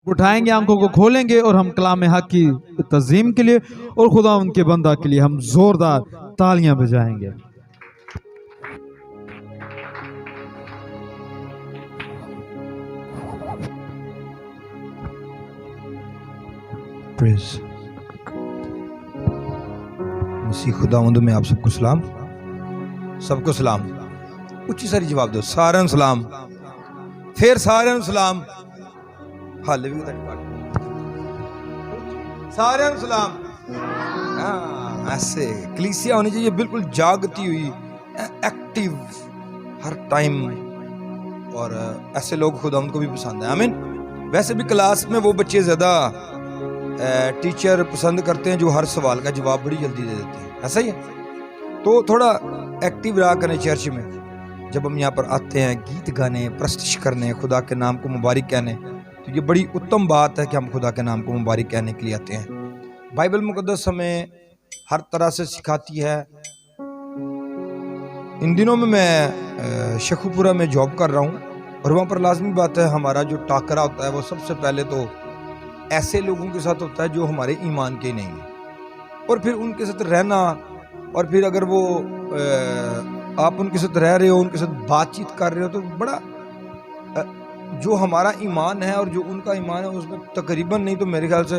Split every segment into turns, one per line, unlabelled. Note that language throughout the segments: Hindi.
उठाएंगे, आंखों को खोलेंगे और हम कलाम हक की तज़ीम के लिए और खुदा उनके बंदा के लिए हम जोरदार तालियां बजाएंगे।
मसीह खुदावंद में आप सबको सलाम, सबको सलाम। उच्ची सारी जवाब दो, सारे सलाम, फिर सारे सलाम, हाल भी सारे सलाम। ऐसे कलीसिया होनी चाहिए बिल्कुल जागती हुई, एक्टिव हर टाइम, और ऐसे लोग खुदावंद को भी पसंद है। आमीन। वैसे भी क्लास में वो बच्चे ज़्यादा टीचर पसंद करते हैं जो हर सवाल का जवाब बड़ी जल्दी दे देते हैं, ऐसा ही है। तो थोड़ा एक्टिव रहा करें चर्च में। जब हम यहाँ पर आते हैं गीत गाने, प्रस्तुत करने, खुदा के नाम को मुबारक कहने, तो ये बड़ी उत्तम बात है कि हम खुदा के नाम को मुबारक कहने के लिए आते हैं। बाइबल मुकद्दस हमें हर तरह से सिखाती है। इन दिनों में मैं शेखुपुरा में जॉब कर रहा हूँ और वहाँ पर लाजमी बात है हमारा जो टाकरा होता है वो सबसे पहले तो ऐसे लोगों के साथ होता है जो हमारे ईमान के नहीं हैं, और फिर उनके साथ रहना, और फिर अगर वो आप उनके साथ रह रहे हो, उनके साथ बातचीत कर रहे हो, तो बड़ा जो हमारा ईमान है और जो उनका ईमान है उसमें तकरीबन नहीं तो मेरे ख्याल से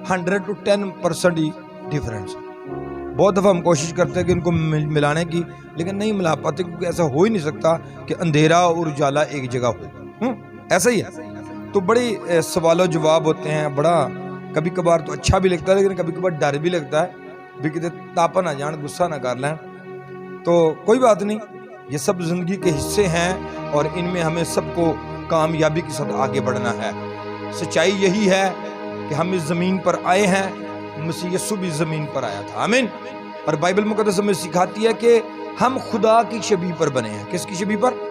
100 to 10% ही डिफरेंस है। बहुत दफ़ा हम कोशिश करते हैं कि इनको मिलाने की, लेकिन नहीं मिला पाते, क्योंकि ऐसा हो ही नहीं सकता कि अंधेरा और उजाला एक जगह हो। ऐसा ही है। तो बड़े सवालों जवाब होते हैं। बड़ा कभी कभार तो अच्छा भी लगता है, लेकिन कभी कभार डर भी लगता है भी कितने तापा ना जान, गुस्सा ना कर लें। तो कोई बात नहीं, ये सब जिंदगी के हिस्से हैं और इनमें हमें सबको कामयाबी के साथ आगे बढ़ना है। सच्चाई यही है कि हम इस ज़मीन पर आए हैं, मसीह यीशु भी ज़मीन पर आया था। आमीन। और बाइबल मुकद्दस हमें सिखाती है कि हम खुदा की छवि पर बने हैं। किसकी छवि पर?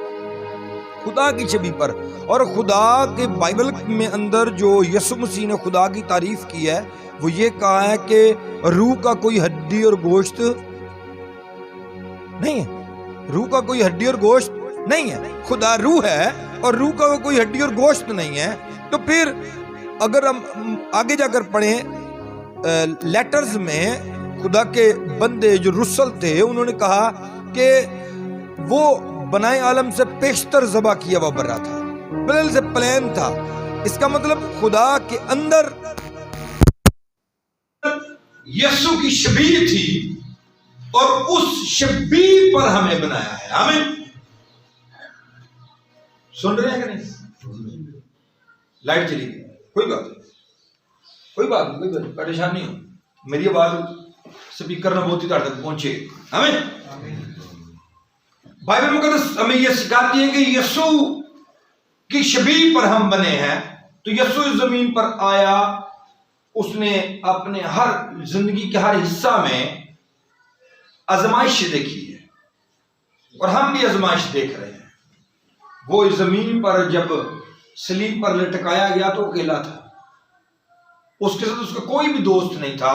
खुदा की छवि पर। और खुदा के बाइबल में अंदर जो यीशु मसीह ने खुदा की तारीफ की है वो ये कहा है कि रूह का कोई हड्डी और गोश्त नहीं है। रूह का कोई हड्डी और गोश्त नहीं है। खुदा रूह है और रूह का कोई हड्डी और गोश्त नहीं है। तो फिर अगर हम आगे जाकर पढ़ें लेटर्स में, खुदा के बंदे जो रुसल थे उन्होंने कहा कि वो बनाए आलम से पेशतर ज़बा किया हुआ बर्रा था, बिल्कुल से प्लेन था। इसका मतलब खुदा के अंदर यीशु की शबीह थी और उस शबीह पर हमें बनाया है। आमीन। सुन रहे हैं कि नहीं? लाइट चली गई, कोई बात नहीं, कोई बात नहीं, कोई बात नहीं, परेशानी हो, मेरी आवाज स्पीकर में बहुत ही तक पहुंचे। आमीन। बाइबल मुकद्दस हमें यह सिखाती है कि यीशु की शबीह पर हम बने हैं। तो यीशु इस जमीन पर आया, उसने अपने हर जिंदगी के हर हिस्सा में आजमाइश देखी है और हम भी आजमाइश देख रहे हैं। वो इस जमीन पर जब सलीब पर लटकाया गया तो अकेला था, उसके साथ उसका कोई भी दोस्त नहीं था।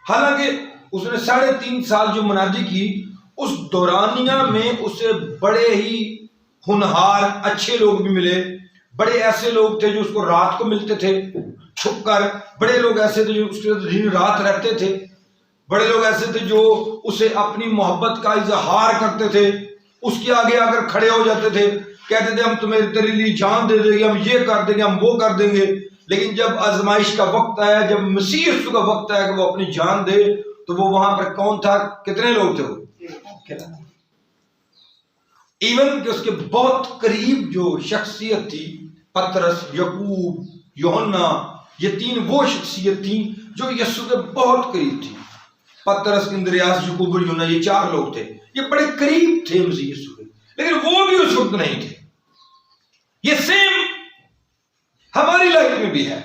हालांकि उसने 3.5 साल जो मुनादी की, उस दौरानिया में उसे बड़े ही हुनहार अच्छे लोग भी मिले। बड़े ऐसे लोग थे जो उसको रात को मिलते थे छुपकर, बड़े लोग ऐसे थे जो उसके दिन रात रहते थे, बड़े लोग ऐसे थे जो उसे अपनी मोहब्बत का इजहार करते थे, उसके आगे आकर खड़े हो जाते थे, कहते थे हम तुम्हें तेरे लिए जान दे देंगे, हम ये कर देंगे, हम वो कर देंगे। लेकिन जब आजमाइश का वक्त आया, जब मसीह यीशु का वक्त आया कि वो अपनी जान दे, तो वो वहां पर कौन था? कितने लोग थे? वो इवन कि उसके बहुत करीब जो शख्सियत थी, पतरस, यकूब, यूहन्ना, ये 3 वो शख्सियत थी जो यीशु के बहुत करीब थी। पतरस, इंद्रियास, यकूब और यूहन्ना, ये 4 लोग थे, ये बड़े करीब थे मसीह यीशु के, लेकिन वो भी उस वक्त नहीं थे। ये सेम हमारी लाइफ में भी है।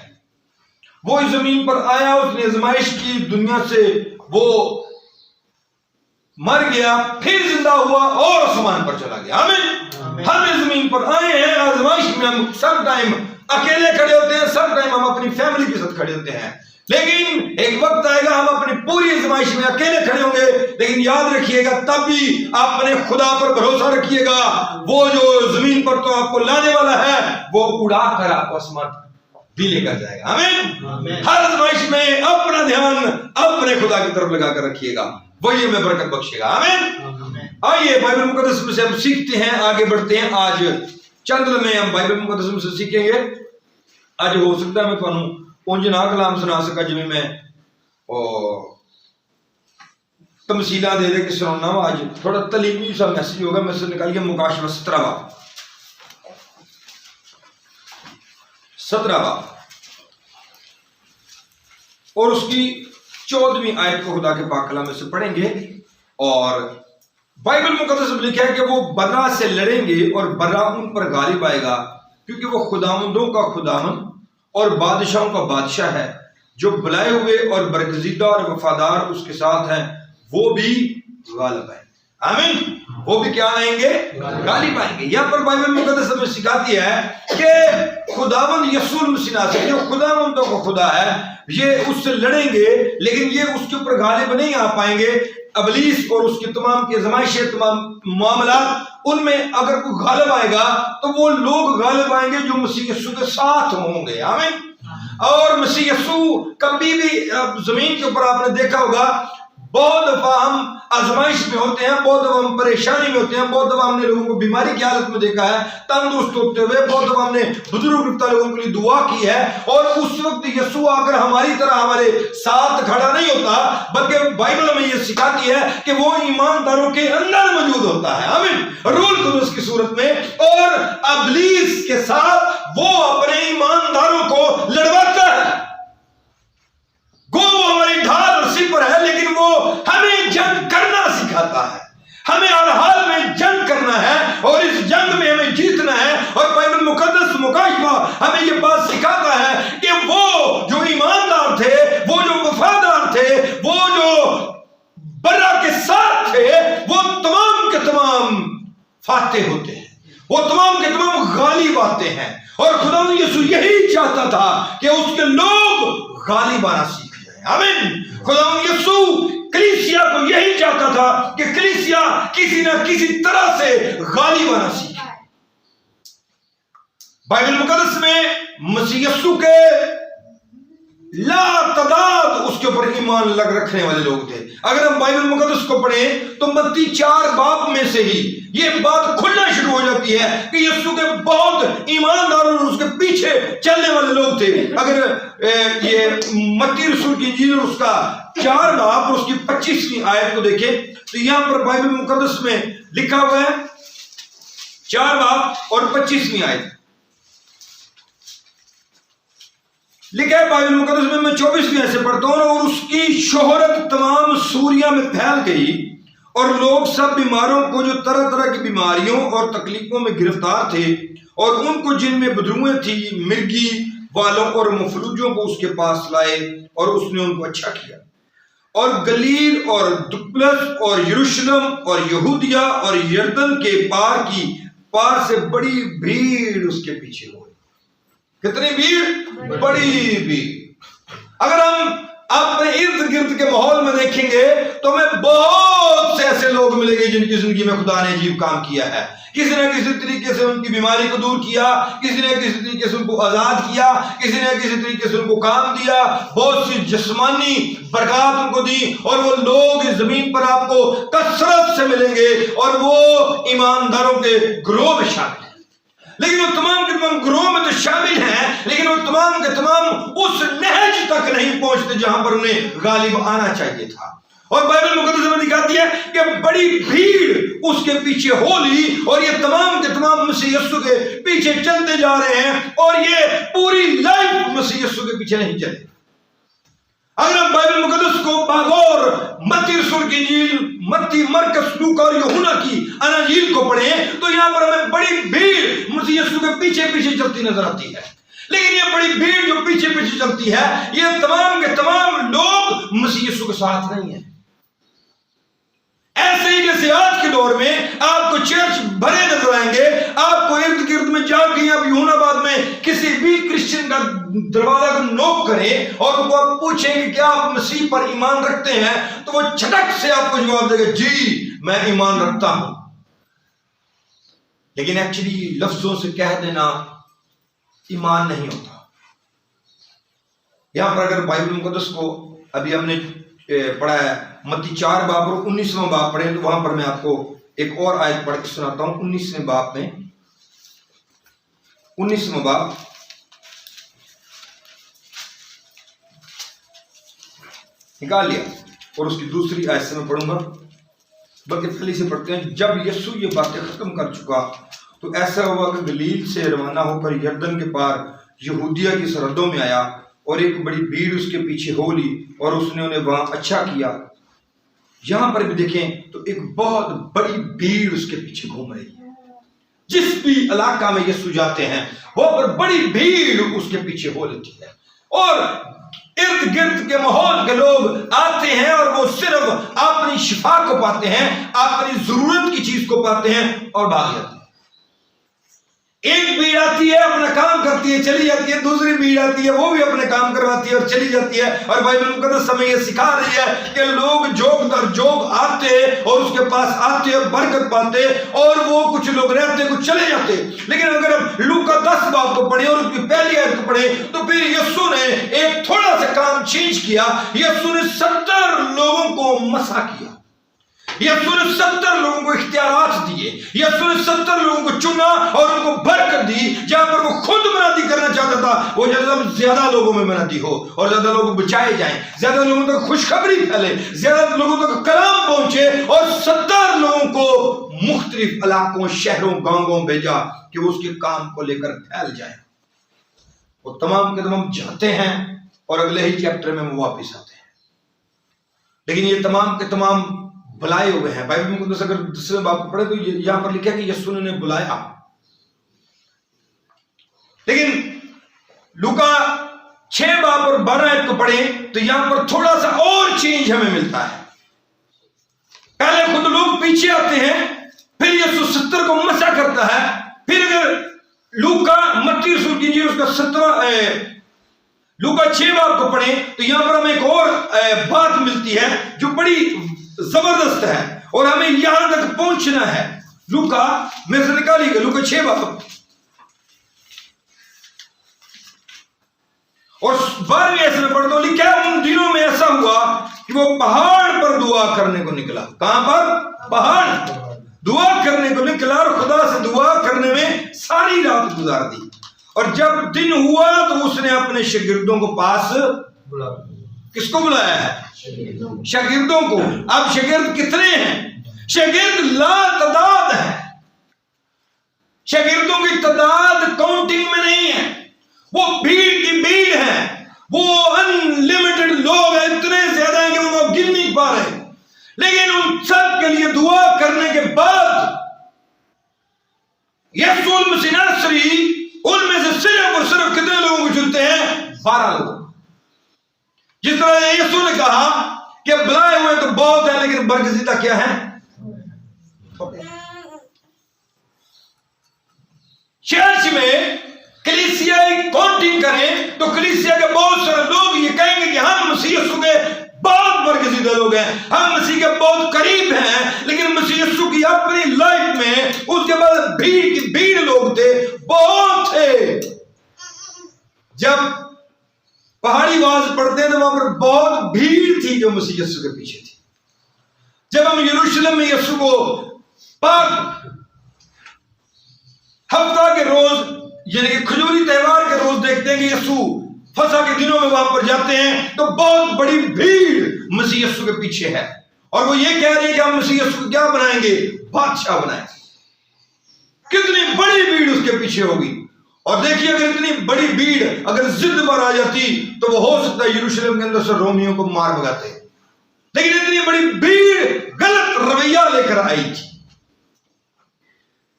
वो इस जमीन पर आया, उसने आजमाइश की, दुनिया से वो मर गया, फिर जिंदा हुआ और आसमान पर चला गया। आमीन। हम इस जमीन पर आए हैं, आजमाइश में हम सब टाइम अकेले खड़े होते हैं, सब टाइम हम अपनी फैमिली के साथ खड़े होते हैं, लेकिन एक वक्त आएगा हम अपनी पूरी आजमाइश में अकेले खड़े होंगे। लेकिन याद रखिएगा, तब भी आप अपने खुदा पर भरोसा रखिएगा। वो जो जमीन पर तो आपको लाने वाला है, वो उड़ा कर आपको आसमान भी लेकर जाएगा। आमीन। हर आजमाइश में अपना ध्यान अपने खुदा की तरफ लगा कर रखिएगा, वही हमें बरकत बख्शेगा। आमीन। आइए बाइबल मुकद्दस में से हम सीखते हैं, आगे बढ़ते हैं। आज चंद में हम बाइबल मुकद्दस में से सीखेंगे। आज हो सकता है मैं तुहानू उंज ना कलाम सुना सका जिवें मैं तमसीला दे के सुनाना। आज थोड़ा तलीमी सा मैसेज होगा। मैसेज निकालिए मुकाशवा 17 और उसकी 14वीं आयत को खुदा के पाक कलाम में से पढ़ेंगे। और बाइबल मुकद्दस में लिखा है कि वो बर्रा से लड़ेंगे और बर्रा उन पर गालिब आएगा, क्योंकि वो खुदावंदों का खुदावन और बादशाहों का बादशाह है। जो बुलाए हुए और बरगजीदा और वफादार उसके साथ हैं, वो भी गालिब आएंगे। आमीन। वो भी क्या आएंगे? गालिब आएंगे। यहाँ पर बाइबल मुकद्दस हमें सिखाती है कि खुदावंद यीशु मसीह नासरी जो खुदावंदों का खुदा है, ये उससे लड़ेंगे, लेकिन ये उसके ऊपर गालिब नहीं आ पाएंगे। अबलीस और उसकी तमाम की आज़माइशें, तमाम मामला, उनमें अगर कोई गालिब आएगा तो वो लोग गालिब आएंगे जो मसीह यीशु के साथ होंगे। आमीन। और मसीह यीशु कभी भी जमीन के ऊपर आपने देखा होगा, बहुत दफा हम आजमाइश में होते हैं, बहुत दफा हम परेशानी में होते हैं, बहुत दफा हमने लोगों को बीमारी की हालत में देखा है, तंदुरुस्त होते हुए, बहुत दफा हमने बुजुर्ग लोगों के लिए दुआ की है। और उस वक्त यीशु आकर हमारी तरह हमारे साथ खड़ा नहीं होता, बल्कि बाइबल में यह सिखाती है कि वो ईमानदारों के अंदर मौजूद होता है। आमीन। रूल कुदस की सूरत में, और अबलीस के साथ वो अपने ईमानदारों को लड़वाता है। वो हमारी ढाल और सिपर है, लेकिन वो हमें जंग करना सिखाता है। हमें हर हाल में जंग करना है और इस जंग में हमें जीतना है। और बाइबल मुकद्दस मुकाशवा हमें ये बात सिखाता है कि वो जो ईमानदार थे, वो जो वफादार थे, वो जो बर्रा के साथ थे, वो तमाम के तमाम फातेह होते हैं, वो तमाम के तमाम गालिब आते हैं। और खुदा यीशु यही चाहता था कि उसके लोग गालिब आना सीख जाए। आमीन। खुदा यीशु कलीसिया को यही चाहता था कि कलीसिया किसी न किसी तरह से गालिब आना सीखे। बाइबल मुकद्दस में मसीह यीशु के लातादाद उसके ऊपर ईमान लग रखने वाले लोग थे। अगर हम बाइबल मुकद्दस को पढ़ें तो मत्ती 4 बाब में से ही ये बात खुलना शुरू हो जाती है कि यीशु के बहुत ईमानदार और उसके पीछे चलने वाले लोग थे। अगर ये मत्ती रसूल की इंजील और उसका 4 बाब और उसकी 25वीं आयत को देखें तो यहां पर बाइबल मुकद्दस में लिखा हुआ है 4 बाब और 25वीं आयत लिखा है बाइबल मुकद्दस में। मैं 24वीं आयत से पढ़ता हूं। और उसकी शोहरत तमाम सूरिया में फैल गई और लोग सब बीमारों को जो तरह तरह की बीमारियों और तकलीफों में गिरफ्तार थे और उनको जिनमें बदरुएं थी, मिर्गी वालों और मफलूजों को उसके पास लाए और उसने उनको अच्छा किया। और गलील और दुकलस और यरूशलेम और यहूदिया और यरदन के पार से बड़ी भीड़ उसके पीछे हो। कितनी भीड़? बड़ी भीड़। अगर हम अपने इर्द गिर्द के माहौल में देखेंगे तो हमें बहुत से ऐसे लोग मिलेंगे जिनकी जिंदगी में खुदा ने अजीब काम किया है। किसी न किसी तरीके से उनकी बीमारी को दूर किया, किसी ने किसी तरीके से उनको आजाद किया, किसी ने किसी तरीके से उनको काम दिया, बहुत सी जिस्मानी बरकत उनको दी। और वो लोग इस जमीन पर आपको कसरत से मिलेंगे और वो ईमानदारों के ग्रोह में शामिल है। लेकिन वो तमाम के तमाम ग्रोह में तो शामिल हैं, लेकिन वो तमाम के तमाम उस नहज तक नहीं पहुंचते जहां पर उन्हें गालिब आना चाहिए था। और बाइबल मुकद्दस में दिखाती है कि बड़ी भीड़ उसके पीछे हो ली और ये तमाम के तमाम मसीह यीशु के पीछे चलते जा रहे हैं और ये पूरी लाइफ मसीह यीशु के पीछे नहीं चले। अगर हम बाइबल मुकद्दस को बागौर मत्ती रसूल की इंजील, मत्ती, मरकस, लूका और यूहन्ना की अनाजील को पढ़ें तो यहां पर हमें बड़ी भीड़ मसीह यीशु के पीछे पीछे चलती नजर आती है। लेकिन ये बड़ी भीड़ जो पीछे पीछे चलती है, ये तमाम के तमाम लोग मसीह यीशु के साथ नहीं है। ऐसे ही जैसे आज के दौर में आपको चर्च भरे नजर आएंगे, आपको इर्द गिर्द में जाके अब यूनाबाद में किसी भी क्रिश्चियन का दरवाजा को नोक करें और उनको आप पूछें कि क्या आप मसीह पर ईमान रखते हैं, तो वो झटक से आपको जवाब देगा, जी मैं ईमान रखता हूं। लेकिन एक्चुअली लफ्जों से कह देना ईमान नहीं होता। यहाँ पर अगर बाइबल मुकद्दस को अभी हमने पढ़ा है, मत्ती 4 बाब और 19वां बाब पढ़े, तो वहां पर मैं आपको एक और आयत पढ़ के सुनाता हूं। 19वें बाब में, 19वां बाब निकाल लिया और उसकी दूसरी आयत से मैं पढ़ूंगा, बल्कि पहले से पढ़ते हैं। जब यीशु ये बातें खत्म कर चुका तो ऐसा हुआ कि गलील से रवाना होकर यरदन के पार यहूदिया की सरहदों में आया और एक बड़ी भीड़ उसके पीछे हो ली और उसने उन्हें वहां अच्छा किया। यहां पर भी देखें तो एक बहुत बड़ी भीड़ उसके पीछे घूम रही है। जिस भी इलाका में यीशु जाते हैं वहां पर बड़ी भीड़ उसके पीछे हो लेती है और इर्द गिर्द के माहौल के लोग आते हैं और वो सिर्फ अपनी शिफा को पाते हैं, अपनी जरूरत की चीज को पाते हैं और भाग जाते हैं। एक भीड़ आती है, अपना काम करती है, चली जाती है, दूसरी भीड़ आती है, वो भी अपने काम करवाती है और चली जाती है। और बाइबल मुकद्दस हमें ये सिखा रही है कि लोग जोग दर जोग आते और उसके पास आते और बरकत पाते और वो कुछ लोग रहते, कुछ चले जाते। लेकिन अगर हम लूका 10 बाब को पढ़े और उसकी पहली आयत को पढ़े तो फिर यीशु ने एक थोड़ा सा काम चेंज किया। यीशु ने 70 लोगों को मसा किया, यीशु ने 70 लोगों को इख्तियारात दिए, यीशु ने 70 लोगों को चुना और उनको बरकत दी। जहां पर वो खुद मनादी करना चाहता था, वो ज्यादा लोगों में मनादी हो और ज्यादा लोग बचाए जाएं, ज्यादा लोगों तक खुशखबरी फैले, ज्यादा लोगों तक कलाम पहुंचे और 70 लोगों को मुख्तलिफ इलाकों, शहरों, गांवों भेजा कि वो उसके काम को लेकर फैल जाए। वो तमाम के तमाम जाते हैं और अगले ही चैप्टर में वो वापिस आते हैं। लेकिन ये तमाम के तमाम बुलाए हुए हैं। बाइबल में अगर दूसरे बाब को पढ़े तो यहां पर लिखा है कि यीशु ने बुलाया। लेकिन लूका 6 बाब और 12 आयत को पढ़े तो यहां पर थोड़ा सा और चेंज हमें मिलता है। पहले खुद लोग पीछे आते हैं, फिर यीशु 70 को मसा करता है। फिर अगर लूका मत्ती रसूल की इंजील उसका 7वां लूका 6 बाब को पढ़े तो यहां पर हमें एक और बात मिलती है जो बड़ी जबरदस्त है और हमें यहां तक पहुंचना है। लूका मेरे से निकालिएगा, लूका 6 बाब और 12वें आयत में पढ़ दो। लिखा है उन दिनों में ऐसा हुआ कि वो पहाड़ पर दुआ करने को निकला। कहां पर? पहाड़। दुआ करने को निकला और खुदा से दुआ करने में सारी रात गुजार दी। और जब दिन हुआ तो उसने अपने शागिर्दों को पास बुला। किसको बुलाया है? शागिर्दों को। अब शागिर्द कितने हैं? शागिर्द लातादाद है। शागिर्दों की तादाद काउंटिंग में नहीं है, वो भीड़ की भीड़ है, वो अनलिमिटेड लोग हैं, इतने ज्यादा हैं कि उनको गिन नहीं पा रहे। लेकिन उन सब के लिए दुआ करने के बाद यीशु मसीह नासरी उनमें से सिर्फ और सिर्फ कितने लोगों को चुनते हैं? 12 लोग। जिस तरह यीशु ने कहा कि बुलाए हुए तो बहुत है लेकिन बरगजीदा क्या है? चर्च में कलीसिया काउंटिंग करें तो कलीसिया के बहुत सारे लोग ये कहेंगे कि हम मसीह यीशु के बहुत बरगजीदा लोग हैं, हम मसीह के बहुत करीब हैं। लेकिन मसीह यीशु की अपनी लाइफ में उसके बाद भीड़ की भीड़ लोग थे, बहुत थे। जब पहाड़ी आवाज पढ़ते हैं तो वहां पर बहुत भीड़ थी जो मसीह यीशु के पीछे थी। जब हम यरूशलेम में यीशु को पाक हफ्ता के रोज यानी कि खजूरी त्योहार के रोज देखते हैं कि यीशु फसह के दिनों में वहां पर जाते हैं तो बहुत बड़ी भीड़ मसीह यीशु के पीछे है और वो ये कह रही है कि हम मसीह यीशु को क्या बनाएंगे? बादशाह बनाएंगे। कितनी बड़ी भीड़ उसके पीछे होगी। और देखिए अगर इतनी बड़ी भीड़ अगर जिद पर आ जाती तो वो हो सकता है यरूशलेम के अंदर से रोमियों को मार भगाते। लेकिन इतनी बड़ी भीड़ गलत रवैया लेकर आई थी।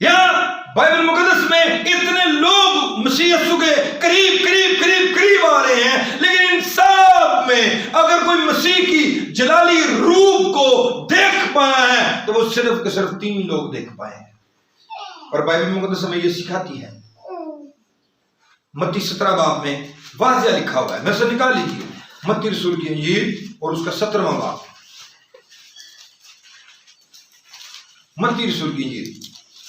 यहां बाइबल मुकद्दस में इतने लोग मसीह यीशु के करीब करीब करीब करीब आ रहे हैं, लेकिन इन सब में अगर कोई मसीह की जलाली रूप को देख पाया है तो वो सिर्फ के सिर्फ 3 लोग देख पाए हैं। और बाइबल मुकद्दस हमें ये सिखाती है। मत्ती 17 बाब में वाज़िया लिखा हुआ है, मैं से निकाल लीजिए मत्ती रसूल की इंजील और उसका 17वां बाब। मत्ती रसूल की इंजील।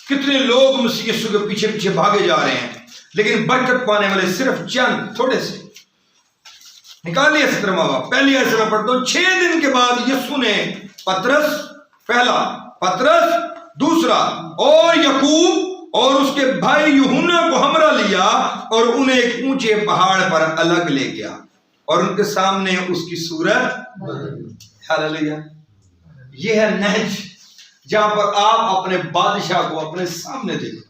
कितने लोग मसीह यीशु के पीछे पीछे भागे जा रहे हैं, लेकिन बरकत पाने वाले सिर्फ चंद थोड़े से। निकालिए 17वां बाब। पहली आयत से मैं पढ़ता हूं। 6 दिन के बाद यीशु ने पतरस, पहला पतरस, दूसरा और यकूब और उसके भाई यूहन्ना को हमरा लिया और उन्हें एक ऊंचे पहाड़ पर अलग ले गया और उनके सामने उसकी सूरत, हालेलुया, यह है नहज जहां पर आप अपने बादशाह को अपने सामने देखते हैं।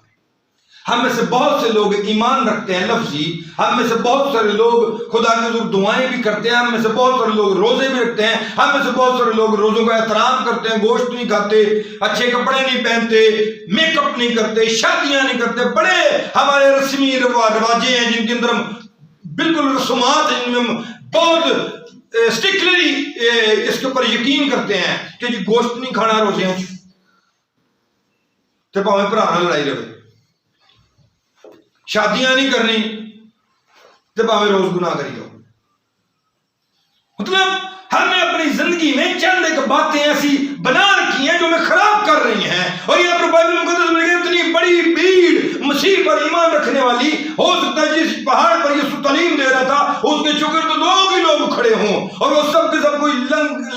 हम में से बहुत से लोग ईमान रखते हैं लफ्जी, हम में से बहुत सारे लोग खुदा के हुजूर दुआएं भी करते हैं, हम में से बहुत सारे लोग रोजे भी रखते हैं, हम में से बहुत सारे लोग रोजों का एहतराम करते हैं, गोश्त नहीं खाते, अच्छे कपड़े नहीं पहनते, मेकअप नहीं करते, शादियां नहीं करते, बड़े हमारे रस्मी रिवाजे हैं जिनके अंदर हम बिल्कुल रसूमात हैं, जिनमें हम बहुत स्ट्रिक्टली इसके ऊपर यकीन करते हैं कि जी गोश्त नहीं खाना रोजे तो भावें भरा नाल लड़ाई रहे, शादियां नहीं करनी तो भावें रोज गुनाह करियो। मतलब हमने अपनी जिंदगी में चंद एक बातें ऐसी बना रखी हैं जो हमें खराब कर रही हैं। और यहाँ पर बाइबल मुकद्दस में इतनी बड़ी भीड़ मसीह पर ईमान रखने वाली, हो सकता है जिस पहाड़ पर यीशु तालीम दे रहा था उसके चुकर तो लोग ही लोग खड़े हों और वो सब के सब, कोई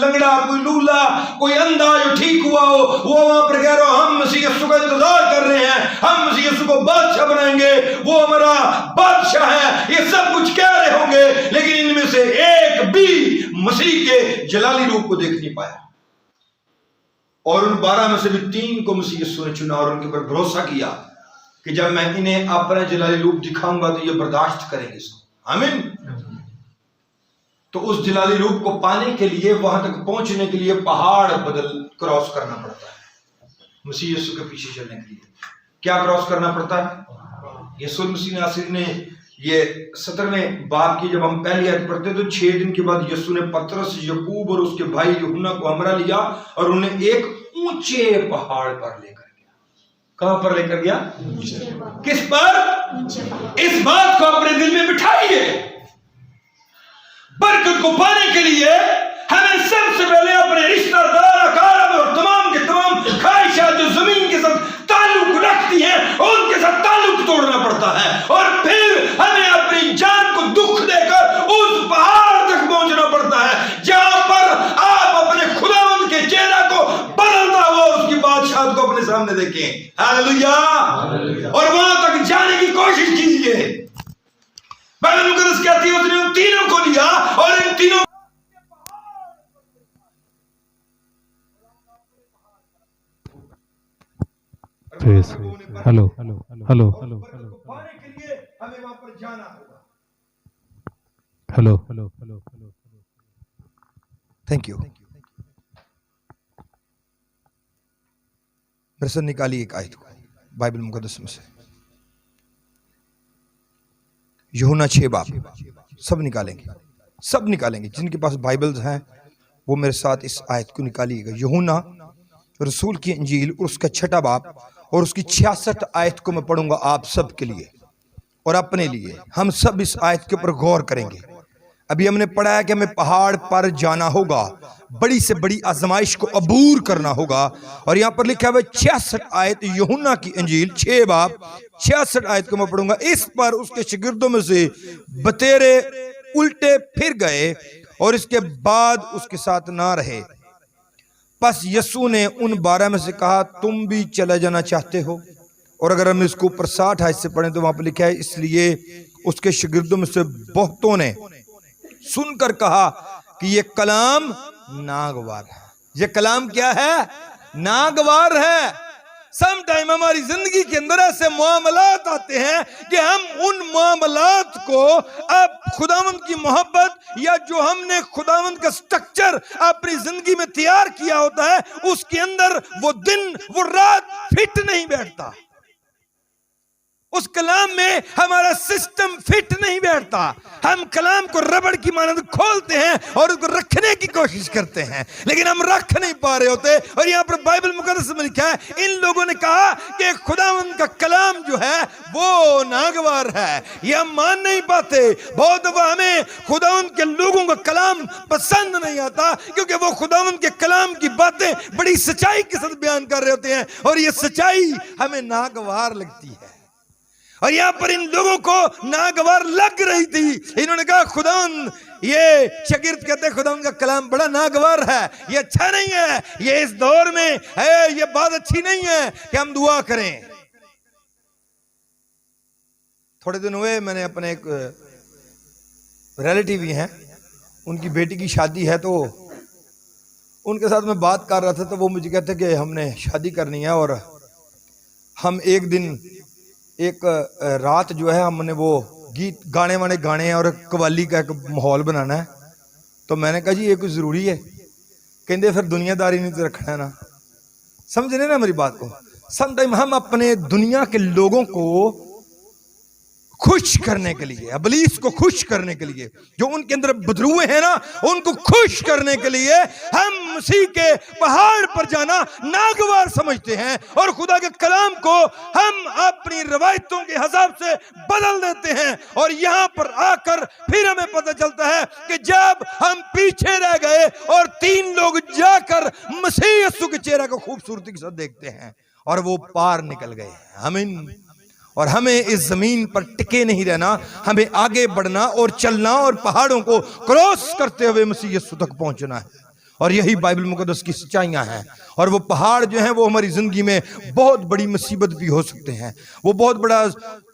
लंगड़ा, कोई लूला, कोई अंधा जो ठीक हुआ हो, वो वहां पर कह रहा हो हम मसीह यीशु का इंतजार कर रहे हैं, हम मसीह यीशु को बादशाह बनाएंगे, वो हमारा बादशाह है, ये सब कुछ कह रहे होंगे, लेकिन इनमें से एक भी मसीह के जलाली रूप को देख नहीं पाया। और उन 12 में से भी 3 को मसीह यीशु ने चुना और उनके ऊपर भरोसा किया कि जब मैं इन्हें अपना जलाली रूप दिखाऊंगा तो ये बर्दाश्त करेंगे। आमीन। तो उस जलाली रूप को पाने के लिए, वहां तक पहुंचने के लिए पहाड़ बदल क्रॉस करना पड़ता है। मसीह यीशु के पीछे चलने के लिए क्या क्रॉस करना पड़ता है? यीशु मसीह नासिर ने ये 17वें बाब की जब हम पहली आयत पढ़ते तो 6 दिन के बाद यीशु ने पतरस, यकूब और उसके भाई यूहन्ना को हमरा लिया और उन्हें एक ऊंचे पहाड़ पर लेकर गया। कहां पर लेकर गया? किस पर? इस बात को अपने दिल में बिठाइए। बरकत को पाने के लिए हमें सबसे पहले अपने रिश्तेदार, अकाराब और तमाम के तमाम ख्वाहिशात जो जमीन के साथ ताल्लुक रखती हैं उनके साथ ताल्लुक तोड़ना पड़ता है और फिर हमें अपनी जान को दुख देकर उस पहाड़ तक पहुंचना पड़ता है जहां पर आप अपने खुदावंद के चेहरा को बदलता हुआ उसकी बादशाहत को अपने सामने देखें। हालेलुया। और वहां तक जाने की कोशिश कीजिए। बाइबल मुकद्दस कहती है उसने उन तीनों को लिया और इन तीनों
हेलो हेलो
पाने के लिए हमें वहां पर जाना होगा।
Hello
thank you. मेरे से निकालिए एक आयत बाइबल मुकद्दस में से, यूहन्ना 6 बाब। सब निकालेंगे जिनके पास बाइबल्स हैं वो मेरे साथ इस आयत को निकालिएगा। यूहन्ना रसूल की इंजील और उसका 6 बाब और उसकी 66 आयत को मैं पढ़ूंगा आप सब के लिए और अपने लिए। हम सब इस आयत के ऊपर गौर करेंगे। अभी हमने पढ़ा है कि हमें पहाड़ पर जाना होगा, बड़ी से बड़ी आजमाइश को अबूर करना होगा। और यहाँ पर लिखा है 66 आयत यूहन्ना की इंजील 6 बाब 66 आयत को मैं पढ़ूंगा। इस पर उसके शागिर्दों में से बतेरे उल्टे फिर गए और इसके बाद उसके साथ ना रहे। बस यीशु ने उन 12 में से कहा तुम भी चले जाना चाहते हो? और अगर हम इसको ऊपर 60 आयत से पढ़ें तो वहां पर लिखा है इसलिए उसके शागिर्दों में से बहुतों ने सुनकर कहा कि ये कलाम नागवार है। ये कलाम क्या है? नागवार है। सम टाइम हमारी जिंदगी के अंदर ऐसे मामलात आते हैं कि हम उन मामलात को अब खुदावंद की मोहब्बत या जो हमने खुदावंद का स्ट्रक्चर अपनी जिंदगी में तैयार किया होता है उसके अंदर वो दिन वो रात फिट नहीं बैठता। उस कलाम में हमारा सिस्टम फिट नहीं बैठता। हम कलाम को रबड़ की मानद खोलते हैं और उसको रखने की कोशिश करते हैं लेकिन हम रख नहीं पा रहे होते। और यहाँ पर बाइबल मुकद्दस में लिखा है इन लोगों ने कहा कि खुदावंद का कलाम जो है वो नागवार है, ये हम मान नहीं पाते। बहुत दफा हमें खुदावंद के लोगों का कलाम पसंद नहीं आता क्योंकि वो खुदावंद के कलाम की बातें बड़ी सच्चाई के साथ बयान कर रहे होते हैं और ये सच्चाई हमें नागवार लगती है। और यहां पर इन लोगों को नागवार लग रही थी। इन्होंने कहा खुदावंद, ये शागिर्द कहते हैं खुदावंद का कलाम बड़ा नागवार है, ये अच्छा नहीं है, ये इस दौर में है, ये बात अच्छी नहीं है कि हम दुआ करें। थोड़े दिन हुए, मैंने अपने एक रिलेटिव ही हैं, उनकी बेटी की शादी है, तो उनके साथ मैं बात कर रहा था, तो वो मुझे कहते कि हमने शादी करनी है और हम एक दिन एक रात जो है हमने वो गीत गाने वाने गाने हैं और कवाली का एक माहौल बनाना है। तो मैंने कहा जी ये कुछ ज़रूरी है? कहते फिर दुनियादारी नहीं तो रखना है ना। समझ रहे ना मेरी बात को? समटाइम हम अपने दुनिया के लोगों को खुश करने के लिए, इब्लीस को खुश करने के लिए, जो उनके अंदर बदरुए हैं ना, उनको खुश करने के लिए हम मसीह के पहाड़ पर जाना नागवार समझते हैं और खुदा के कलाम को हम अपनी रवायतों के हिसाब से बदल देते हैं। और यहां पर आकर फिर हमें पता चलता है कि जब हम पीछे रह गए और 3 लोग जाकर मसीह यीशु के चेहरे को खूबसूरती के साथ देखते हैं और वो पार निकल गए। आमीन। और हमें इस जमीन पर टिके नहीं रहना, हमें आगे बढ़ना और चलना और पहाड़ों को क्रॉस करते हुए मसीह यीशु तक पहुंचना है। और यही बाइबल मुकद्दस की सच्चाइयां हैं। और वो पहाड़ जो हैं वो हमारी जिंदगी में बहुत बड़ी मुसीबत भी हो सकते हैं, वो बहुत बड़ा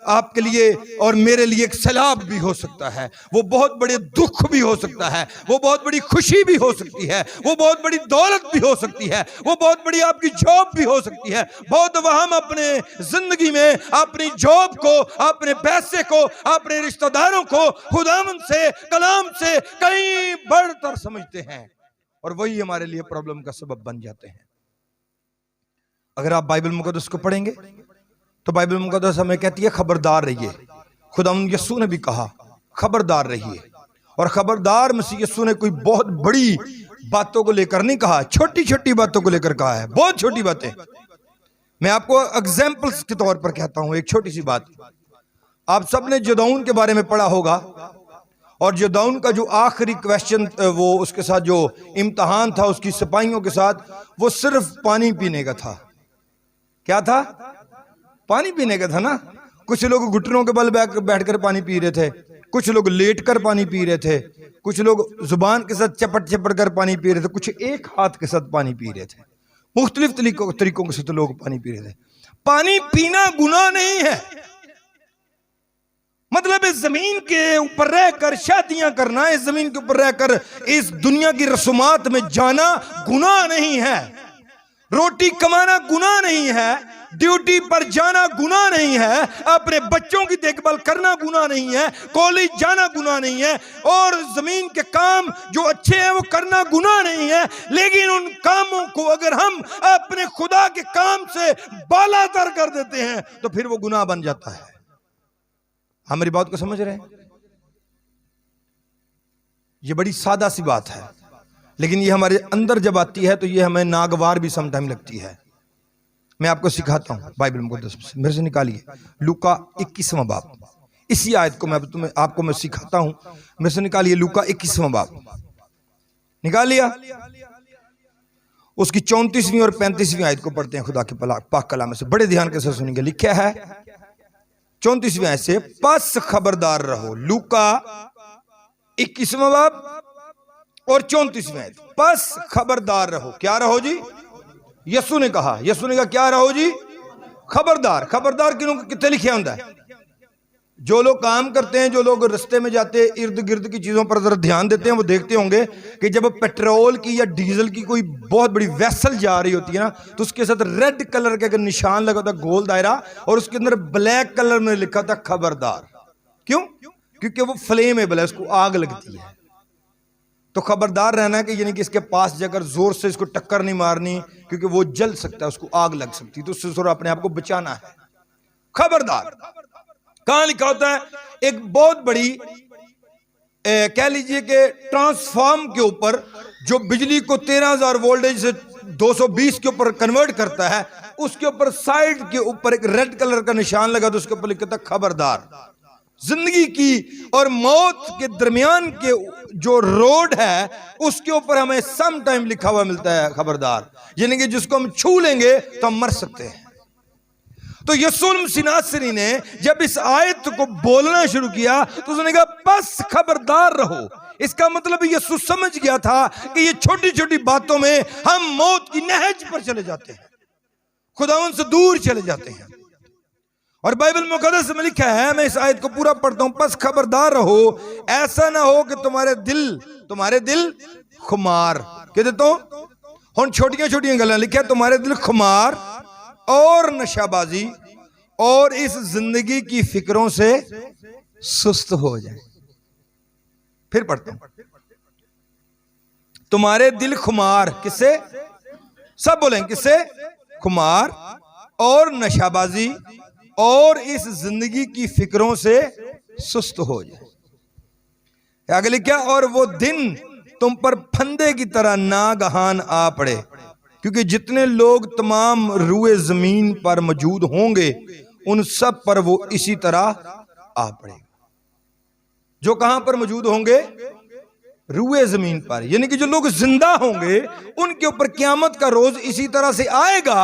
आपके लिए और मेरे लिए एक सैलाब भी हो सकता है, वो बहुत बड़े दुख भी हो सकता है, वो बहुत बड़ी खुशी भी हो सकती है, वो बहुत बड़ी दौलत भी हो सकती है, वो बहुत बड़ी आपकी जॉब भी हो सकती है। बहुत वह हम अपने जिंदगी में अपनी जॉब को, अपने पैसे को, अपने रिश्तेदारों को खुदावंद से, कलाम से कहीं बढ़कर समझते हैं और वही हमारे लिए प्रॉब्लम का सबब बन जाते हैं। अगर आप बाइबल मुकद्दस को पढ़ेंगे तो बाइबल मुकद्दस हमें कहती है खबरदार रहिए। खुदावंद यीशु ने भी कहा खबरदार रहिए। और खबरदार मसीह यीशु ने कोई बहुत बड़ी बातों को लेकर नहीं कहा, छोटी छोटी बातों को लेकर कहा है, बहुत छोटी बातें। मैं आपको एग्जाम्पल्स के तौर पर कहता हूं एक छोटी सी बात। आप सबने जदौन के बारे में पढ़ा होगा और जदौन का जो आखिरी क्वेश्चन, वो उसके साथ जो इम्तहान था उसकी सिपाहियों के साथ, वो सिर्फ पानी पीने का था। क्या था? पानी पीने का था ना। कुछ लोग घुटनों के बल बैठकर पानी पी रहे थे, कुछ लोग लेटकर पानी पी रहे थे, कुछ लोग जुबान के साथ चपट चपट कर पानी पी रहे थे, कुछ एक हाथ के साथ पानी पी रहे थे। मुख्तलिफ तरीकों के साथ लोग पानी पी रहे थे। पानी पीना गुनाह नहीं है। मतलब इस जमीन के ऊपर रहकर शादियां करना, इस जमीन के ऊपर रहकर इस दुनिया की रसूमात में जाना गुनाह नहीं है। रोटी कमाना गुनाह नहीं है, ड्यूटी पर जाना गुनाह नहीं है, अपने बच्चों की देखभाल करना गुनाह नहीं है, कॉलेज जाना गुनाह नहीं है, और जमीन के काम जो अच्छे हैं वो करना गुनाह नहीं है। लेकिन उन कामों को अगर हम अपने खुदा के काम से बालातर कर देते हैं तो फिर वो गुनाह बन जाता है। हम मेरी बात को समझ रहे हैं? ये बड़ी सादा सी बात है, लेकिन ये हमारे अंदर जब आती है तो ये हमें नागवार भी समटाइम लगती है। मैं आपको सिखाता हूं बाइबल मुकद्दस से, मेरे से निकालिए लूका 21वां बाब। इसी आयत को मैं आपको सिखाता हूं, मेरे से निकालिए लूका 21वां बाब। निकाल लिया? उसकी 34वीं और 35वीं आयत को पढ़ते हैं खुदा के पाक कलाम से। बड़े ध्यान के साथ सुनेंगे। लिखा है 34वीं आयत से, पस खबरदार रहो। लूका 21वां बाब और 34वीं आयत, पस खबरदार रहो। क्या रहो जी? यीशु ने कहा क्या रहो जी? खबरदार। खबरदार कितने लिखे होता है? जो लोग काम करते हैं, जो लोग रास्ते में जाते हैं, इर्द गिर्द की चीजों पर जरा ध्यान देते हैं, वो देखते होंगे कि जब पेट्रोल की या डीजल की कोई बहुत बड़ी वेसल जा रही होती है ना, तो उसके साथ रेड कलर का निशान लगा होता, गोल दायरा, और उसके अंदर ब्लैक कलर में लिखा था खबरदार। क्यों? क्योंकि वो फ्लेमेबल है, उसको आग लगती है। तो खबरदार रहना है कि यानी कि इसके पास जाकर जोर से इसको टक्कर नहीं मारनी, क्योंकि वो जल सकता है, उसको आग लग सकती है। तो उससे थोड़ा अपने आप को बचाना है। खबरदार कहां लिखा होता है? एक बहुत बड़ी कह लीजिए कि ट्रांसफार्म के ऊपर जो बिजली को 13,000 वोल्टेज से 220 के ऊपर कन्वर्ट करता है, उसके ऊपर साइड के ऊपर एक रेड कलर का निशान लगा, तो उसके ऊपर लिखा था खबरदार। जिंदगी की और मौत के दरमियान के जो रोड है उसके ऊपर हमें सम टाइम लिखा हुआ मिलता है खबरदार, यानी कि जिसको हम छू लेंगे तो हम मर सकते हैं। तो यसूल मसीह नासरी ने जब इस आयत को बोलना शुरू किया तो उसने कहा बस खबरदार रहो। इसका मतलब यीशु समझ गया था कि ये छोटी छोटी बातों में हम मौत की नहज पर चले जाते हैं, खुदावन से दूर चले जाते हैं। और बाइबल मुकद्दस में लिखा है, मैं इस आयत को पूरा पढ़ता हूं, बस खबरदार रहो, ऐसा ना हो कि तुम्हारे दिल खुमार कहते तो हुण छोटियां छोटियां गल्लां लिखा, तुम्हारे दिल खुमार और नशाबाजी और इस जिंदगी की फिक्रों से सुस्त हो जाए। फिर पढ़ता हूं, तुम्हारे दिल खुमार, किससे? सब बोलें किससे? खुमार और नशाबाजी और इस जिंदगी की फिक्रों से सुस्त हो जाए। आगे लिखा, और वो दिन तुम पर फंदे की तरह नागहान आ पड़े, क्योंकि जितने लोग तमाम रुए जमीन पर मौजूद होंगे उन सब पर वो इसी तरह आ पड़ेगा। जो कहां पर मौजूद होंगे? रुए जमीन पर, यानी कि जो लोग जिंदा होंगे उनके ऊपर क़यामत का रोज इसी तरह से आएगा।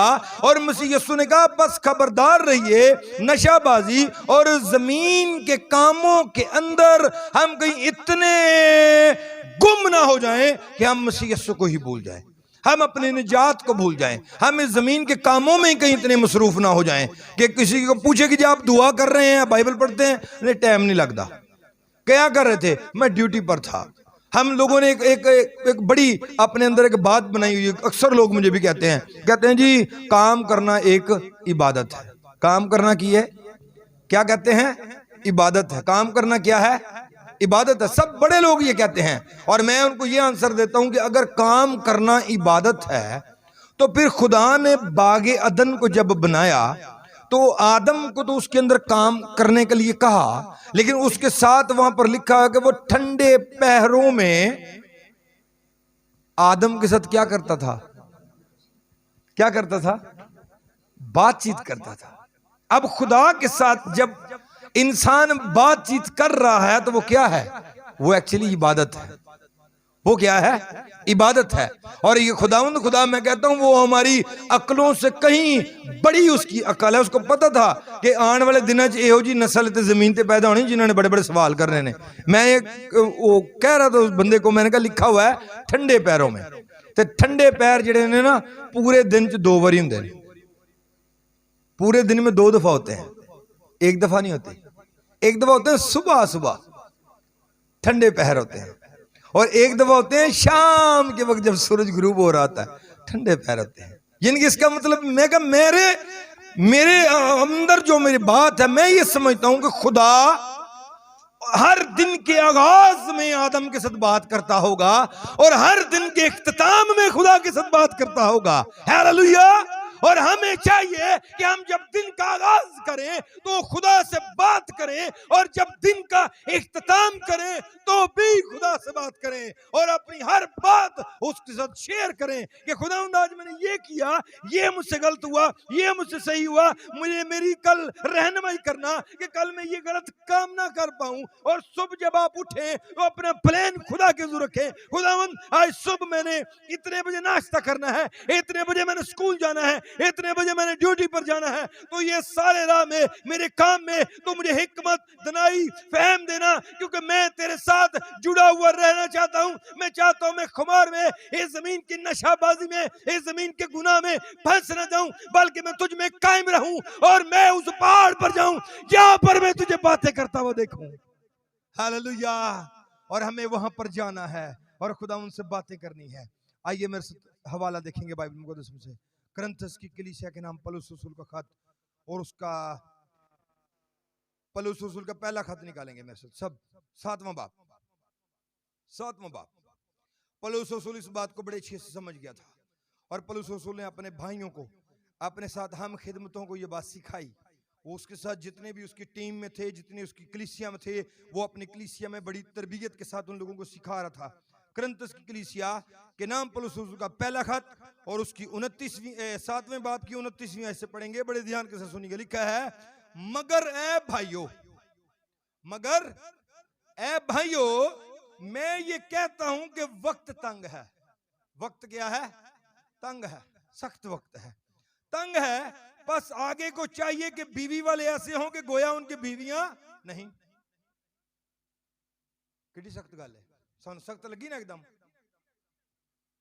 और मसीह यीशु ने कहा बस खबरदार रहिए, नशाबाजी और जमीन के कामों के अंदर हम कहीं इतने गुम ना हो जाएं कि हम मसीह यीशु को ही भूल जाएं, हम अपने निजात को भूल जाएं, हम इस जमीन के कामों में कहीं इतने मसरूफ ना हो जाएं कि किसी को पूछे कि जब आप दुआ कर रहे हैं, बाइबल पढ़ते हैं, नहीं टाइम नहीं लगता। क्या कर रहे थे? मैं ड्यूटी पर था। हम लोगों ने एक बड़ी अपने अंदर एक बात बनाई हुई है। अक्सर लोग मुझे भी कहते हैं जी काम करना एक इबादत है। काम करना की है, क्या कहते हैं? इबादत है। काम करना क्या है? इबादत है। सब बड़े लोग ये कहते हैं और मैं उनको ये आंसर देता हूं कि अगर काम करना इबादत है तो फिर खुदा ने बागे अदन को जब बनाया तो आदम को तो उसके अंदर काम करने के लिए कहा, लेकिन उसके साथ वहां पर लिखा है कि वो ठंडे पहरों में आदम के साथ क्या करता था? क्या करता था? बातचीत करता था। अब खुदा के साथ जब इंसान बातचीत कर रहा है तो वो क्या है? वो एक्चुअली इबादत है। वो क्या है? इबादत है। और ये खुदावंद खुदा, मैं कहता हूं वो हमारी अकलों से कहीं बड़ी उसकी अकल है। उसको पता था कि आने वाले दिनों च एहो जी नस्ल ते जमीन ते पैदा होनी जिन्होंने बड़े बड़े सवाल करने ने। मैं वो कह रहा था उस बंदे को, मैंने कहा लिखा हुआ है ठंडे पैरों में, ते ठंडे पैर जिहड़े ने ना पूरे दिन च 2 बारी हुंदे ने। पूरे दिन में 2 दफा होते हैं, एक दफा नहीं होते। एक दफा होते हैं सुबह सुबह ठंडे पैर होते हैं, और एक दफा होते हैं शाम के वक्त जब सूरज गुरूब हो रहा होता है, ठंडे पैर होते हैं। यानी कि इसका मतलब मैं कहा मेरे अंदर जो मेरी बात है, मैं ये समझता हूं कि खुदा हर दिन के आगाज में आदम के साथ बात करता होगा और हर दिन के इख्तिताम में खुदा के साथ बात करता होगा। हालेलुया। और हमें चाहिए कि हम जब दिन का आगाज करें तो खुदा से बात करें, और जब दिन का इख्तिताम करें तो भी खुदा से बात करें और अपनी हर बात उसके साथ शेयर करें कि खुदा आज मैंने ये किया, ये मुझसे गलत हुआ, ये मुझसे सही हुआ, मुझे मेरी कल रहनुमाई करना कि कल मैं ये गलत काम ना कर पाऊं। और सुबह जब आप उठें तो अपना प्लान खुदा के जरूर रखें। खुदावंद आज सुबह मैंने इतने बजे नाश्ता करना है, इतने बजे मैंने स्कूल जाना है, इतने बजे मैंने ड्यूटी पर जाना है, तो ये सारे राह में मेरे काम में तो मुझे हिकमत दनाई फहम देना, क्योंकि मैं तेरे साथ जुड़ा हुआ रहना चाहता हूं। मैं चाहता हूं मैं खुमार में, इस जमीन की नशाबाजी में, इस जमीन के गुनाह में फंस न जाऊं, बल्कि मैं तुझ में कायम रहूं और मैं उस पहाड़ पर जाऊं जहां पर मैं तुझे बातें करता हुआ देखूं। हालेलुया। और हमें वहां पर जाना है और खुदा उनसे बातें करनी है। आइए मेरे साथ हवाला देखेंगे बाइबल मुकद्दस में से, करंथस की कलीसिया के नाम पौलुस रसूल का खत, और उसका पौलुस रसूल का पहला खत निकालेंगे मेरे साथ सब, 7वां बाब। पौलुस रसूल इस बात को बड़े अच्छे से समझ गया था और पौलुस रसूल ने अपने भाइयों को, अपने साथ हम खिदमतों को ये बात सिखाई। वो उसके साथ जितने भी उसकी टीम में थे, जितने उसकी कलीसिया में थे, वो अपनी कलीसिया में बड़ी तरबियत के साथ उन लोगों को सिखा रहा था। करंथस की कलीसिया के नाम पौलुस रसूल का पहला खत और उसकी 7वें बाब की 29वीं आयत से पढ़ेंगे, बड़े ध्यान के साथ सुनिएगा। लिखा है, मगर ए भाइयों मैं ये कहता हूं कि वक्त तंग है। वक्त क्या है? तंग है, सख्त वक्त है, तंग है। बस आगे को चाहिए कि बीवी वाले ऐसे हों कि गोया उनकी बीवियां नहीं। कितनी सख्त गल है, सन सख्त लगी ना एकदम।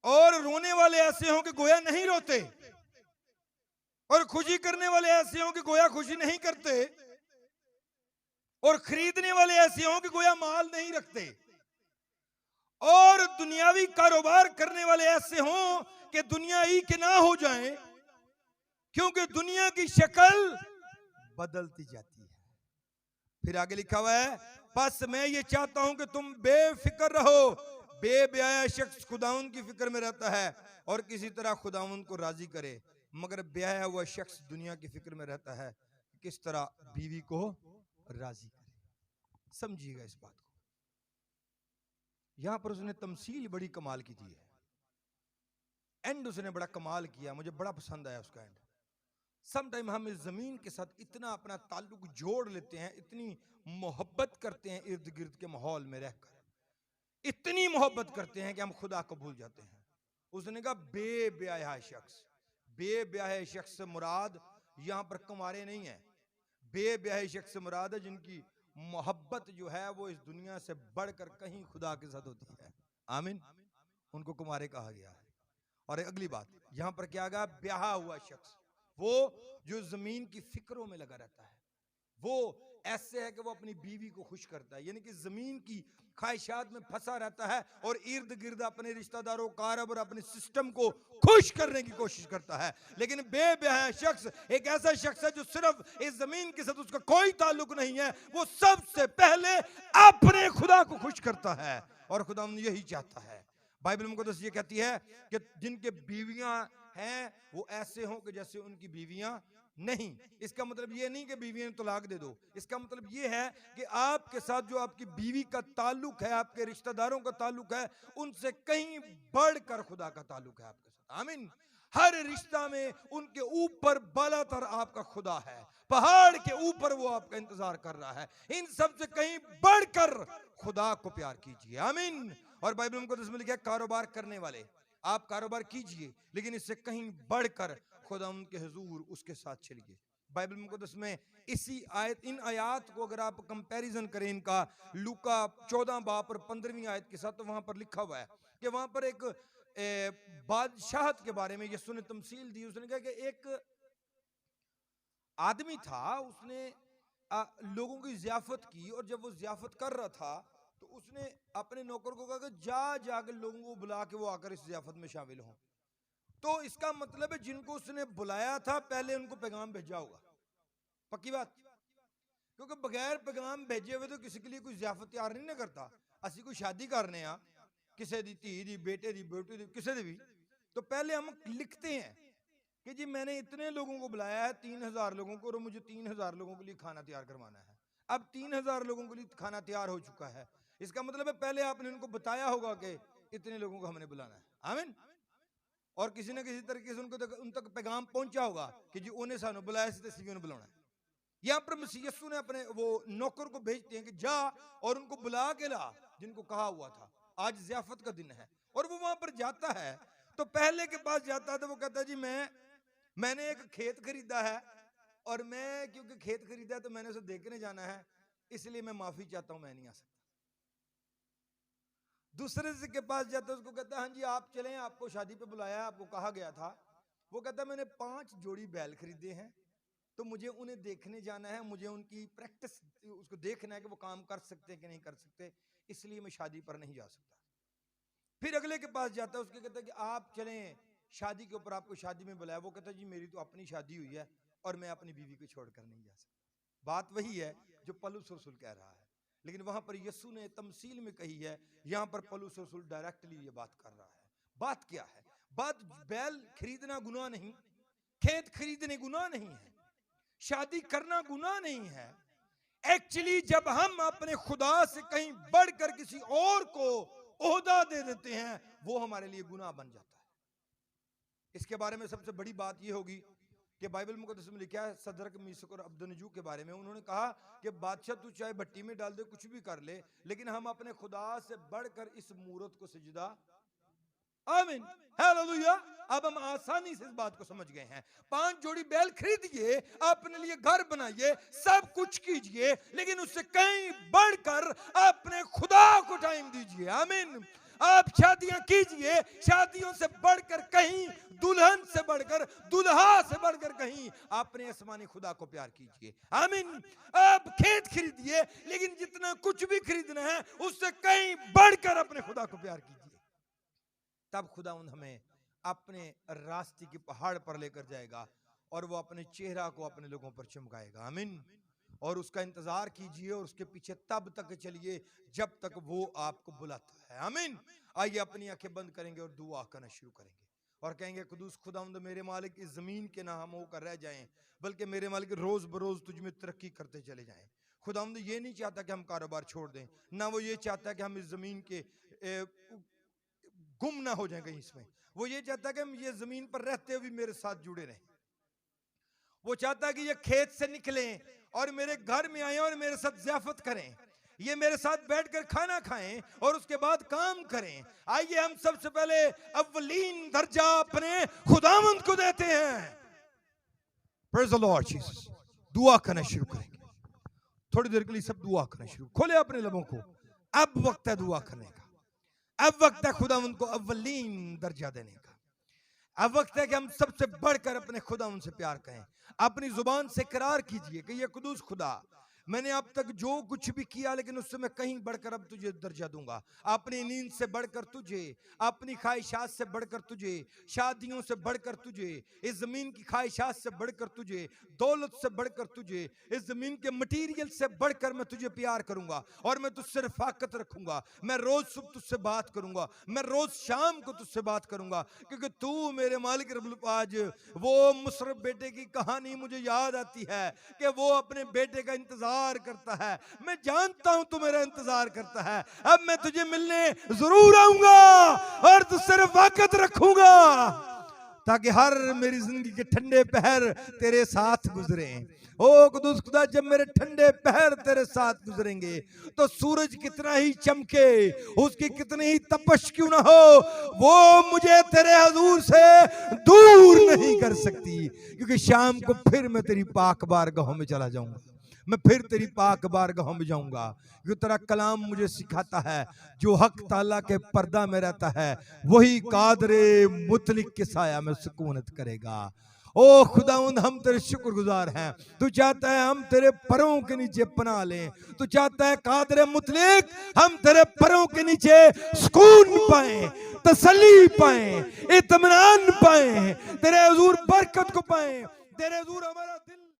और रोने वाले ऐसे हों कि गोया नहीं रोते, और खुशी करने वाले ऐसे हों कि गोया खुशी नहीं करते, और खरीदने वाले ऐसे हों कि गोया माल नहीं रखते, और दुनियावी कारोबार करने वाले ऐसे हों कि दुनिया ही के ना हो जाएं, क्योंकि दुनिया की शक्ल बदलती जाती है। फिर आगे लिखा हुआ है, बस मैं ये चाहता हूं कि तुम बेफिक्र रहो। बेब्याया शख्स खुदाउन की फिक्र में रहता है और किसी तरह खुदाउन को राजी करे, मगर ब्याया हुआ शख्स दुनिया की फिक्र में रहता है किस तरह बीवी को राजी करे। समझिएगा इस बात को। यहां पर उसने तमसील बड़ी कमाल की दी है। एंड उसने बड़ा कमाल किया, मुझे बड़ा पसंद आया उसका एंड। समटाइम हम इस जमीन के साथ इतना अपना ताल्लुक जोड़ लेते हैं, इतनी मोहब्बत करते हैं इर्द गिर्द के माहौल में रहकर, इतनी मोहब्बत करते हैं कि हम खुदा को भूल जाते हैं। उसने कहा बेब्याह शख्स। बेब्याह शख्स से मुराद यहां पर कुंवारे नहीं है। बेब्याह शख्स से मुराद है जिनकी मोहब्बत जो है वो इस दुनिया से बढ़कर कहीं खुदा के साथ होती है। आमीन। उनको कुंवारे कहा गया है। और अगली बात यहां पर क्या गया, ब्याह हुआ शख्स, वो जो जमीन की फिक्रों में लगा रहता है, वो ऐसे है कि वो अपनी बीवी को खुश करता है, यानी कि जमीन की ख्वाहिशात में फंसा रहता है और इर्द गिर्द अपने रिश्तेदारों, कारब और अपने सिस्टम को खुश करने की कोशिश करता है। लेकिन बेब्याह शख्स एक ऐसा शख्स है जो सिर्फ इस जमीन के साथ उसका कोई ताल्लुक नहीं है, वो सबसे पहले अपने खुदा को खुश करता है और खुदा यही चाहता है। बाइबल मुकद्दस ये कहती है कि जिनके बीवियां हैं वो ऐसे हों कि जैसे उनकी बीवियां नहीं। इसका मतलब ये नहीं कि बीवियों ने तलाक दे दो, इसका मतलब ये है कि आपके साथ जो आपकी बीवी का ताल्लुक है, आपके रिश्तेदारों का ताल्लुक है, उनसे कहीं बढ़कर खुदा का ताल्लुक है आपके साथ। आमीन। हर रिश्ता में उनके ऊपर बालातर आपका खुदा है, पहाड़ के ऊपर वो आपका इंतजार कर रहा है। इन सब से कहीं बढ़कर खुदा को प्यार कीजिए। आमीन। और बाइबल मुकद्दस में लिखा है कारोबार करने वाले, आप कारोबार कीजिए लेकिन इससे कहीं बढ़कर खुदा उनके हुजूर उसके साथ चलिए। बाइबल मुकद्दस में इसी आयत, इन आयत को अगर आप कंपैरिजन करें इनका लूका 14 बाब और 15वीं आयत के साथ, तो वहां पर लिखा हुआ है कि वहां पर एक बादशाहत के बारे में यीशु ने तमसील दी। उसने कहा कि एक आदमी था, उसने लोगों की जियाफत की, और जब वो जियाफत कर रहा था तो उसने अपने नौकर को कहा कि जाकर लोगों को बुला के वो आकर इस जियाफत में शामिल हों। तो इसका मतलब है जिनको उसने बुलाया था पहले उनको पैगाम भेजा होगा। पक्की बात, क्योंकि बगैर पैगाम भेजे हुए तो किसी के लिए कोई जियाफत तैयार नहीं ना करता। असी कोई शादी करने आ किसी दी धी दी, बेटे दी, बेटी दी, किसी दी भी, तो पहले हम लिखते हैं कि जी मैंने इतने लोगों को बुलाया है, 3000 लोगों को, और मुझे 3000 लोगों के लिए खाना तैयार करवाना है। अब 3000 लोगों के लिए खाना तैयार हो चुका है, इसका मतलब है पहले आपने उनको बताया होगा कि इतने लोगों को हमने बुलाना है। आमीन। और किसी न किसी तरीके से उन तक पैगाम पहुंचा होगा कि जी उन्हें सानू बुलाया से सीवी बुलाना है। यहाँ पर मसीह यीशु ने अपने वो नौकर को भेजते हैं कि जा और उनको बुला के ला जिनको कहा हुआ था आज जियाफत का दिन है। और वो वहां पर जाता है तो पहले के पास जाता है तो वो कहता है जी मैंने एक खेत खरीदा है, और मैं क्योंकि खेत खरीदा है तो मैंने उसे देखने जाना है, इसलिए मैं माफी चाहता हूं, मैं नहीं आ सकता। दूसरे से के पास जाता है, उसको कहता है हाँ जी आप चलें, आपको शादी पे बुलाया है, आपको कहा गया था। वो कहता है मैंने 5 जोड़ी बैल खरीदे हैं, तो मुझे उन्हें देखने जाना है, मुझे उनकी प्रैक्टिस उसको देखना है कि वो काम कर सकते हैं कि नहीं कर सकते, इसलिए मैं शादी पर नहीं जा सकता। फिर अगले के पास जाता है, उसके कहता है कि आप चलें शादी के ऊपर, आपको शादी में बुलाया। वो कहता है जी मेरी तो अपनी शादी हुई है और मैं अपनी बीवी को छोड़कर नहीं जा सकता। बात वही है जो पौलुस रसूल कह रहा है, लेकिन वहां पर यीशु ने तमसील में कही है, यहां पर पौलुस रसूल डायरेक्टली ये बात कर रहा है। बात क्या है? बात बैल खरीदना गुनाह नहीं, खेत खरीदने गुनाह नहीं है, शादी करना गुनाह नहीं है। एक्चुअली जब हम अपने खुदा से कहीं बढ़कर किसी और को ओहदा दे देते हैं, वो हमारे लिए गुनाह बन जाता है। इसके बारे में सबसे बड़ी बात यह होगी कि बाइबल मुकद्दस में लिखा है सदरक, मीशक और अब्दनजू के बारे में। उन्होंने कहा कि बादशाह तू चाहे भट्टी में डाल दे, कुछ भी कर ले, लेकिन हम अपने खुदा से बढ़कर इस मूरत को सजदा आमीन, हालेलुया। अब हम आसानी से इस बात को समझ गए हैं। 5 जोड़ी बैल खरीदिए, अपने लिए घर बनाइए, सब कुछ कीजिए, लेकिन उससे कहीं बढ़कर अपने खुदा को टाइम दीजिए। आमीन। आप शादियां कीजिए, शादियों से बढ़कर कहीं, दुल्हन से बढ़कर, दुल्हा से बढ़कर कहीं अपने आसमानी खुदा को प्यार कीजिए। आमीन। आप खेत खरीदिए, लेकिन जितना कुछ भी खरीदना है उससे कहीं बढ़कर अपने खुदा को प्यार कीजिए। तब खुदा हमें अपने रास्ते के पहाड़ पर लेकर जाएगा और वो अपने चेहरा को अपने लोगों पर चमकाएगा। आमीन। और उसका इंतजार कीजिए और उसके पीछे तब तक चलिए जब तक वो आपको बुलाता है। आमीन। आइए अपनी आंखें बंद करेंगे और दुआ करना शुरू करेंगे और कहेंगे, कुदूस खुदावंद मेरे मालिक, इस जमीन के ना हम होकर रह जाएं, बल्कि मेरे मालिक रोज बरोज तुझ में तरक्की करते चले जाएं। खुदावंद ये नहीं चाहता कि हम कारोबार छोड़ दें, ना वो ये चाहता है कि हम इस जमीन के गुम ना हो जाएं कहीं इसमें। वो ये चाहता है कि हम ये जमीन पर रहते हुए मेरे साथ जुड़े रहें। वो चाहता है कि ये खेत से निकलें और मेरे घर में आए और मेरे साथ ज़ियाफत करें, ये मेरे साथ बैठकर खाना खाएं और उसके बाद काम करें। आइए हम सबसे पहले अव्वलीन दर्जा अपने खुदावंद को देते हैं। Praise the Lord Jesus. दुआ करना शुरू करेंगे। थोड़ी देर के लिए सब दुआ करना शुरू, खोले अपने लबों को। अब वक्त है दुआ करने का, अब वक्त है खुदावंद को अव्वलीन दर्जा देने का। अब वक्त है कि हम सबसे बढ़कर अपने खुदा उनसे प्यार करें। अपनी जुबान से करार कीजिए कि ये कुदूस खुदा, मैंने अब तक जो कुछ भी किया लेकिन उससे मैं कहीं बढ़कर अब तुझे दर्जा दूंगा। अपनी नींद से बढ़कर तुझे, अपनी ख्वाहिशात से बढ़कर तुझे, शादियों से बढ़कर तुझे, इस जमीन की ख्वाहिशात से बढ़कर तुझे, दौलत से बढ़कर तुझे, इस जमीन के मटीरियल से बढ़कर मैं तुझे प्यार करूंगा और मैं तुझसे रफाकत रखूंगा। मैं रोज सुबह तुझसे बात करूंगा, मैं रोज शाम को तुझसे बात करूंगा, क्योंकि तू मेरे मालिक रब्बुल। आज वो मुशर्रफ बेटे की कहानी मुझे याद आती है कि वो अपने बेटे का इंतजार करता है। मैं जानता हूं तू मेरा इंतजार करता है। अब मैं तुझे मिलने जरूर आऊंगा और तुझसे रफाकत रखूंगा ताकि हर मेरी जिंदगी के ठंडे पहर तेरे साथ गुजरे। ओ कुदूस खुदा, जब मेरे ठंडे पहर तेरे साथ गुजरेंगे तो सूरज कितना ही चमके, उसकी कितनी ही तपश क्यों ना हो, वो मुझे तेरे हजूर से दूर नहीं कर सकती। क्योंकि शाम को फिर मैं तेरी पाक बारगाहों में चला जाऊंगा, मैं फिर तेरी पाक बारगाहों में जाऊंगा। क्योंकि तेरा कलाम मुझे सिखाता है, जो हक ताला के पर्दा में रहता है वही कादरे मुतलिक के साया में सुकूनत करेगा। ओ खुदावंद, हम तेरे शुक्रगुजार हैं। तू चाहता है हम तेरे परों के नीचे पनाह लें, तू चाहता है कादरे मुतलिक हम तेरे परों के नीचे सुकून पाएं, तसल्ली पाएं, इत्मीनान पाएं, तेरे हुजूर बरकत को पाएं, तेरे हुजूर हमारा दिल